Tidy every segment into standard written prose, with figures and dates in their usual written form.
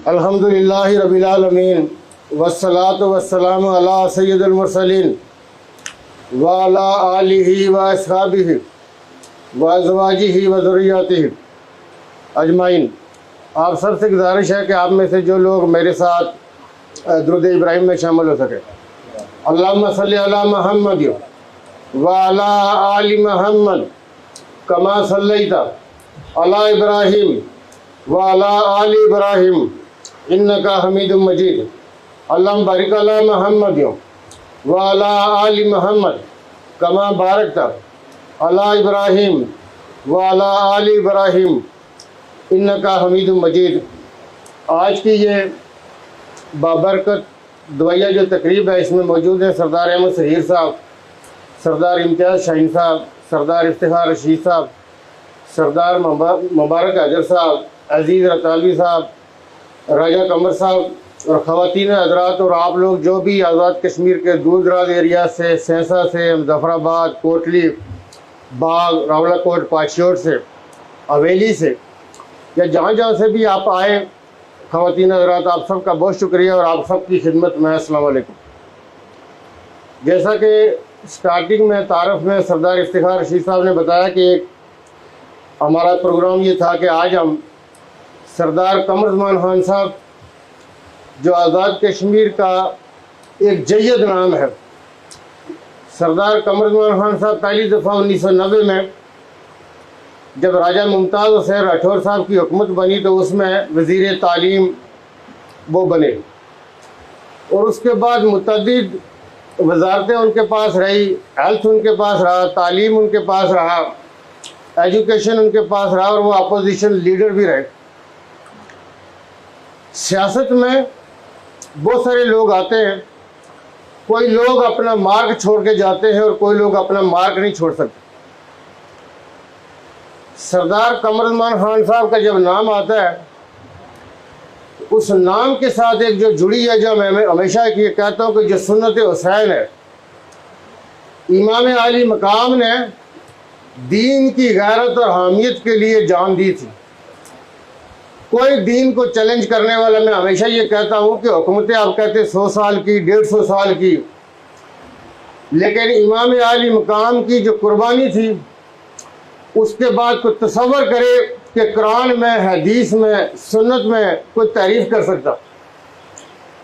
अल्हम्दुलिल्लाहि रब्बिल आलमीन वस्सलातु वस्सलामु अला सय्यिदिल मुरसलीन व अला आलिहि व अस्हाबिहि व अज़वाजिहि व ज़ुर्रिय्यतिहि अजमाइन। आप सबसे गुजारिश है कि आप में से जो लोग मेरे साथ दुरूद इब्राहिम में शामिल हो सके। अल्लाहुम्मा सल्लि अला मुहम्मद व अला आलि मुहम्मद कमा सल्लैता अला इब्राहिम व अला आलि इब्राहिम इन्नका हमीदुम मजीद। अल्लाहुम्मा बारिक अला मुहम्मद व अला आलि मुहम्मद कमा बारकता अला इब्राहिम व अला आलि इब्राहिम इन्नका हमीदुम मजीद। आज की ये बाबरकत दुआया जो तकरीब है, इसमें मौजूद हैं सरदार अहमद सहीर साहब, सरदार इम्तियाज़ शाहीन साहब, सरदार इफ्तिखार रशीद साहब, सरदार मुबारक अजहर साहब, अजीज़ रतालवी साहब, राजा कमर साहब और ख़वातीन हज़रात और आप लोग जो भी आज़ाद कश्मीर के दूर दराज एरिया से, सेंसा से, मुज़फ़्फ़राबाद, कोटली, बाग, रावलाकोट, पाशियोर से, हवेली से या जहाँ जहाँ से भी आप आए, ख़वातीन हज़रात, आप सबका बहुत शुक्रिया और आप सबकी खिदमत में अस्सलाम वालेकुम। जैसा कि स्टार्टिंग में तारफ़ में सरदार इफ्तिखार रशीद साहब ने बताया कि एक हमारा प्रोग्राम ये था कि आज हम सरदार कमर ज़मान खान साहब जो आज़ाद कश्मीर का एक जय्यद नाम है, सरदार कमर ज़मान खान साहब पहली दफ़ा 1990 में जब राजा मुमताज़ हुसैन राठौर साहब की हुकूमत बनी तो उसमें वज़ीर तालीम वो बने और उसके बाद मुतअद्दिद वजारतें उनके पास रही, हेल्थ उनके पास रहा, तालीम उनके पास रहा, एजुकेशन उनके पास रहा और वो अपोजिशन लीडर भी रहे। सियासत में बहुत सारे लोग आते हैं, कोई लोग अपना मार्ग छोड़ के जाते हैं और कोई लोग अपना मार्ग नहीं छोड़ सकते। सरदार कमर ज़मान खान साहब का जब नाम आता है, उस नाम के साथ एक जो जुड़ी है, जो मैं हमेशा ये कहता हूँ कि जो सुन्नत हुसैन है, इमाम आली मकाम ने दीन की गैरत और हामियत के लिए जान दी थी। कोई दीन को चैलेंज करने वाला, मैं हमेशा ये कहता हूँ कि हुकूमतें आप कहते 100 साल की, 150 साल की, लेकिन इमाम आली मकाम की जो कुर्बानी थी उसके बाद कोई तसव्वुर करे कि कुरान में, हदीस में, सुन्नत में कोई तारीफ कर सकता,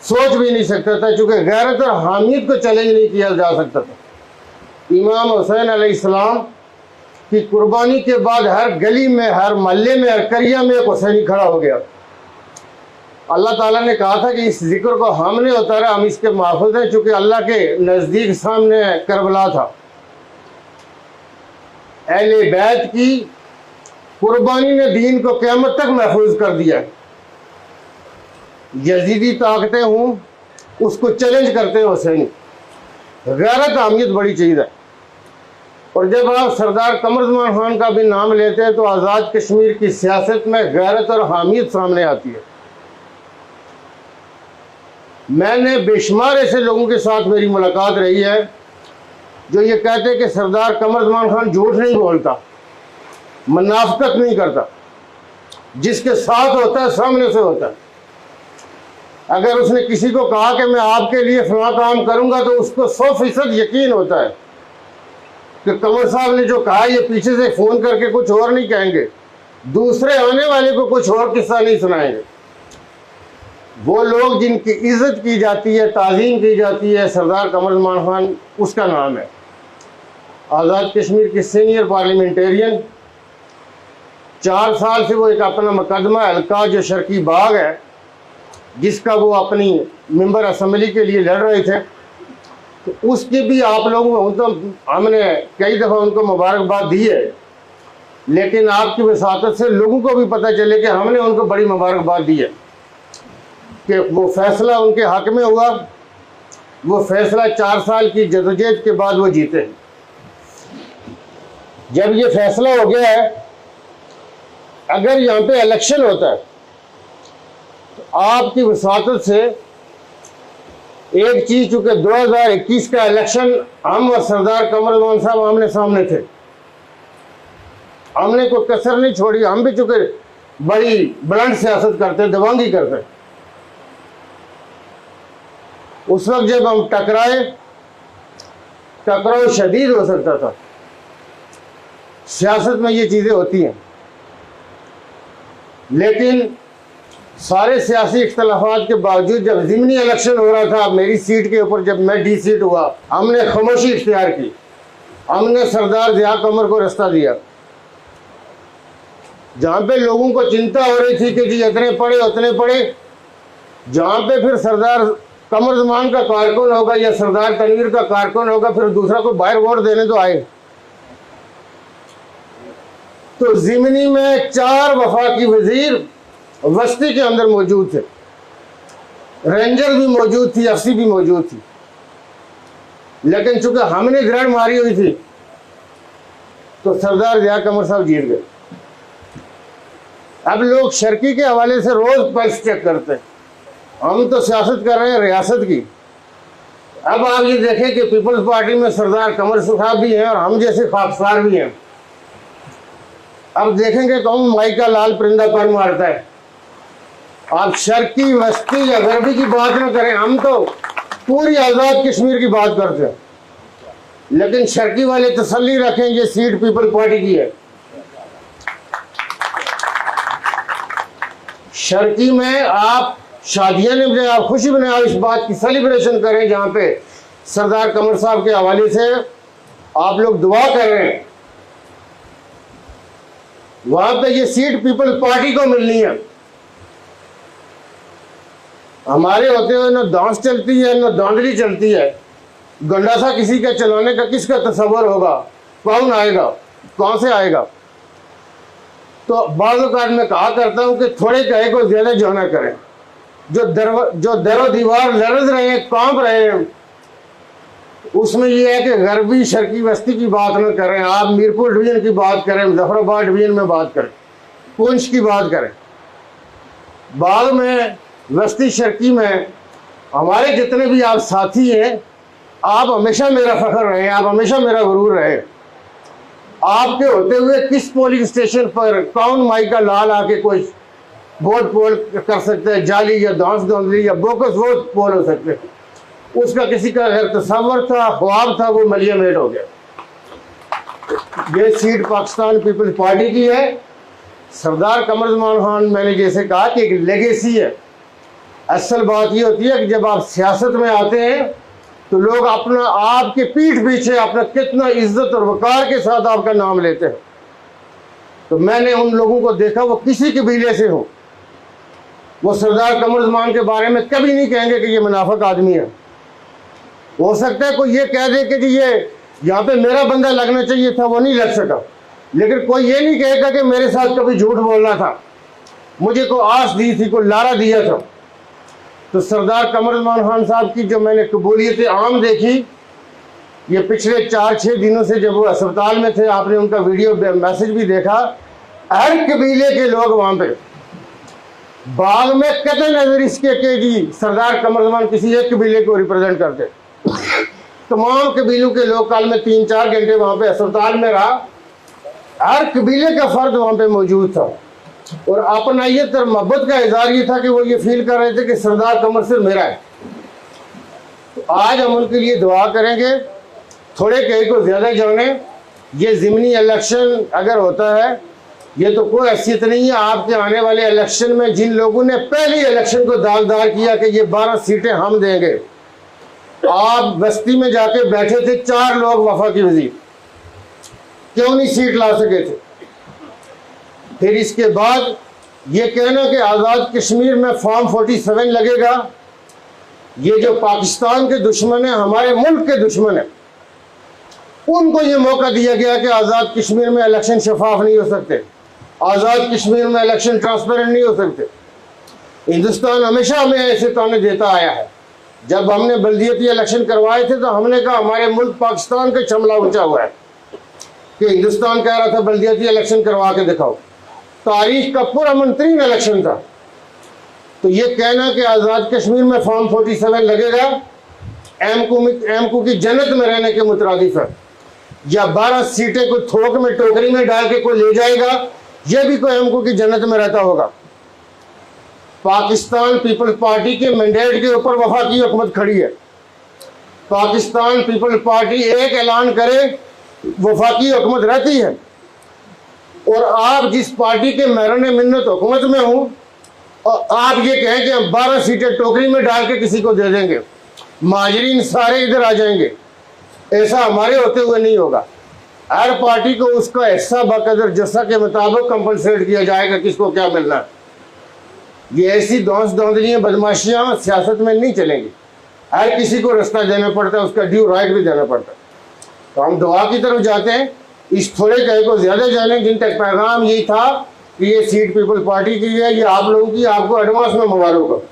सोच भी नहीं सकता था, चूँकि गैरत और हामियत को चैलेंज नहीं किया जा सकता था। इमाम हुसैन अलैहिस्सलाम की कुर्बानी के बाद हर गली में, हर मोहल्ले में, हर करिया में एक हुसैनी खड़ा हो गया। अल्लाह ताला ने कहा था कि इस जिक्र को हमने उतारा, हम इसके महफूज़ हैं, चूँकि अल्लाह के नज़दीक सामने करबला था। अहले बैत की कुर्बानी ने दीन को क़यामत तक महफूज कर दिया। यजीदी ताकतें हूँ उसको चैलेंज करते हैं हुसैनी। गैरत अहमियत बड़ी चीज़ है। और जब आप सरदार कमर ज़मान खान का भी नाम लेते हैं तो आज़ाद कश्मीर की सियासत में गैरत और हामियत सामने आती है। मैंने बेशुमार ऐसे लोगों के साथ मेरी मुलाकात रही है जो ये कहते हैं कि सरदार कमर ज़मान खान झूठ नहीं बोलता, मुनाफ़िक़त नहीं करता, जिसके साथ होता है सामने से होता है। अगर उसने किसी को कहा कि मैं आपके लिए फलां काम करूंगा तो उसको 100% यकीन होता है कि कमर साहब ने जो कहा ये पीछे से फ़ोन करके कुछ और नहीं कहेंगे, दूसरे आने वाले को कुछ और किस्सा नहीं सुनाएंगे। वो लोग जिनकी इज़्ज़त की जाती है, ताज़ीम की जाती है, सरदार कमर ज़मान खान उसका नाम है। आज़ाद कश्मीर के सीनियर पार्लियामेंटेरियन, 4 साल से वो एक अपना मुकदमा हल्का जो शर्की बाग है, जिसका वो अपनी मेंबर असम्बली के लिए लड़ रहे थे, तो उसकी भी आप लोगों को हमने कई दफ़ा उनको मुबारकबाद दी है, लेकिन आपकी वसातत से लोगों को भी पता चले कि हमने उनको बड़ी मुबारकबाद दी है कि वो फैसला उनके हक़ में हुआ। वो फैसला 4 साल की जदोजहद के बाद वो जीते हैं। जब ये फैसला हो गया है, अगर यहाँ पे इलेक्शन होता है तो आपकी वसातत से एक चीज़, चूँकि 2021 का इलेक्शन हम और सरदार कमर ज़मान साहब आमने सामने थे, हमने कोई कसर नहीं छोड़ी। हम भी चूँकि बड़ी बुलंद सियासत करते, दबंगी करते, उस वक्त जब हम टकराए, टकराव शदीद हो सकता था। सियासत में ये चीज़ें होती हैं, लेकिन सारे सियासी इख्तलाफात के बावजूद जब ज़िमनी इलेक्शन हो रहा था मेरी सीट के ऊपर, जब मैं डी सीट हुआ, हमने खामोशी इख्तियार की। हमने सरदार ज़िया कमर को रास्ता दिया। जहाँ पे लोगों को चिंता हो रही थी कि जी इतने पढ़े उतने पढ़े, जहाँ पे फिर सरदार कमर ज़मान का कारकुन होगा या सरदार तनवीर का कारकुन होगा, फिर दूसरा को बाहर वोट देने तो आए। तो ज़िमनी में 4 वफाकी वजीर वस्ती के अंदर मौजूद थे, रेंजर भी मौजूद थी, एफसी भी मौजूद थी, लेकिन चूंकि हमने ग्रहण मारी हुई थी तो सरदार ज़िया कमर साहब जीत गए। अब लोग शर्की के हवाले से रोज पल्स चेक करते हैं, हम तो सियासत कर रहे हैं रियासत की। अब आप ये देखें कि पीपल्स पार्टी में सरदार कमर साहब भी हैं और हम जैसे खाकसार भी हैं। अब देखेंगे कौन माई का लाल परिंदा पर मारता है। आप शर्की, वस्ती या गरबी की बात ना करें, हम तो पूरी आज़ाद कश्मीर की बात करते हैं, लेकिन शर्की वाले तसल्ली रखें ये सीट पीपल पार्टी की है। शर्की में आप शादियां ने बजाय आप खुशी बनाए, आप इस बात की सेलिब्रेशन करें जहां पे सरदार कमर साहब के हवाले से आप लोग दुआ कर रहे हैं, वहां पे ये सीट पीपल पार्टी को मिलनी है। हमारे होते हुए न दांस चलती है न दांदली चलती है। गंडासा किसी का चलाने का किसका तस्वर होगा, कौन आएगा, कौन से आएगा। तो बाज़ औक़ात मैं कहा करता हूं कि थोड़े कहे को ज्यादा जो ना करें। जो दरो दीवार लरज़ रहे हैं, कांप रहे हैं, उसमें यह है कि गरबी शर्की वस्ती की बात न करें। आप मीरपुर डिवीजन की बात करें, मुजफ्फराबाद डिवीजन में बात करें, पुंछ की बात करें। बाद में वस्ती शर्की में हमारे जितने भी आप साथी हैं, आप हमेशा मेरा फख्र रहे, आप हमेशा मेरा गुरूर रहे। आपके होते हुए किस पोलिंग स्टेशन पर कौन माई का लाल आके कोई वोट पोल कर सकते हैं, जाली या दांस दौंदली या बोकस वोट पोल हो सकते हैं, उसका किसी का अगर तस्वर था, ख्वाब था, वो मलिया मेट हो गया। ये सीट पाकिस्तान पीपल्स पार्टी की है। सरदार कमर ज़मान खान, मैंने जैसे कहा कि एक लेगेसी है। असल बात ये होती है कि जब आप सियासत में आते हैं तो लोग अपना आपके पीठ पीछे अपना कितना इज्जत और वकार के साथ आपका नाम लेते हैं। तो मैंने उन लोगों को देखा, वो किसी कबीले से हो, वो सरदार कमर ज़मान के बारे में कभी नहीं कहेंगे कि ये मुनाफिक आदमी है। हो सकता है कोई ये कह दे कि ये यहाँ पे मेरा बंदा लगना चाहिए था, वो नहीं लग सका, लेकिन कोई ये नहीं कहेगा कि मेरे साथ कभी झूठ बोलना था, मुझे कोई आस दी थी, कोई लारा दिया था। तो सरदार कमर ज़मान खान साहब की जो मैंने कबूलियत आम देखी, ये पिछले 4-6 दिनों से जब वो अस्पताल में थे, आपने उनका वीडियो मैसेज भी देखा। हर कबीले के लोग वहाँ पे बाग में कतई नजर इसके कि जी सरदार कमर ज़मान किसी एक कबीले को रिप्रेजेंट करते। तमाम कबीलों के लोग, कल में 3-4 घंटे वहाँ पे अस्पताल में रहा, हर कबीले का फर्द वहाँ पे मौजूद था और अपनायत और मोहब्बत का इजहार ये था कि वो ये फील कर रहे थे कि सरदार कमर सिर्फ मेरा है। तो आज हम उनके लिए दुआ करेंगे। थोड़े कहीं को ज़्यादा जाने, ये ज़िमनी इलेक्शन अगर होता है, ये तो कोई हैसियत नहीं है। आपके आने वाले इलेक्शन में जिन लोगों ने पहले इलेक्शन को दागदार किया कि ये 12 सीटें हम देंगे, आप बस्ती में जाके बैठे थे 4 लोग वफाकी वजीर, क्यों नहीं सीट ला सके थे। फिर इसके बाद ये कहना कि आज़ाद कश्मीर में फॉर्म 47 लगेगा, ये जो पाकिस्तान के दुश्मन है, हमारे मुल्क के दुश्मन है, उनको ये मौका दिया गया कि आज़ाद कश्मीर में इलेक्शन शफाफ नहीं हो सकते, आज़ाद कश्मीर में इलेक्शन ट्रांसपेरेंट नहीं हो सकते। हिंदुस्तान हमेशा हमें ऐसे ताने देता आया है। जब हमने बल्दियती इलेक्शन करवाए थे तो हमने कहा हमारे मुल्क पाकिस्तान का चमला ऊंचा हुआ है कि हिंदुस्तान कह रहा था बल्दियती इलेक्शन करवा के दिखाओ। तारीख का पूरा मंतरीन इलेक्शन था। तो ये कहना कि आज़ाद कश्मीर में फॉर्म 47 लगेगा एमकू की जन्नत में रहने के मुतरादिफ है, या 12 सीटें कोई थोक में टोकरी में डाल के कोई ले जाएगा, यह भी कोई एमकू की जन्नत में रहता होगा। पाकिस्तान पीपल्स पार्टी के मैंडेट के ऊपर वफाकी हुकूमत खड़ी है। पाकिस्तान पीपल्स पार्टी एक ऐलान करे वफाकी हुकूमत रहती है। और आप जिस पार्टी के मैरान मिन्नत हुकूमत में हूँ और आप ये कहें कि हम 12 सीटें टोकरी में डाल के किसी को दे देंगे, महाजरीन सारे इधर आ जाएंगे, ऐसा हमारे होते हुए नहीं होगा। हर पार्टी को उसका हिस्सा बकदर जैसा के मुताबिक कंपनसेट किया जाएगा, किसको क्या मिलना है। ये ऐसी धौंसलियाँ बदमाशियाँ सियासत में नहीं चलेंगी। हर किसी को रास्ता देना पड़ता है, उसका ड्यू राइट भी देना पड़ता है। तो हम दुआ की तरफ जाते हैं, इस थोड़े कहे को ज़्यादा जाने। जिन तक पैगाम यही था कि ये सीट पीपल पार्टी की है, ये आप लोगों की, आपको एडवांस में मुबारक हो।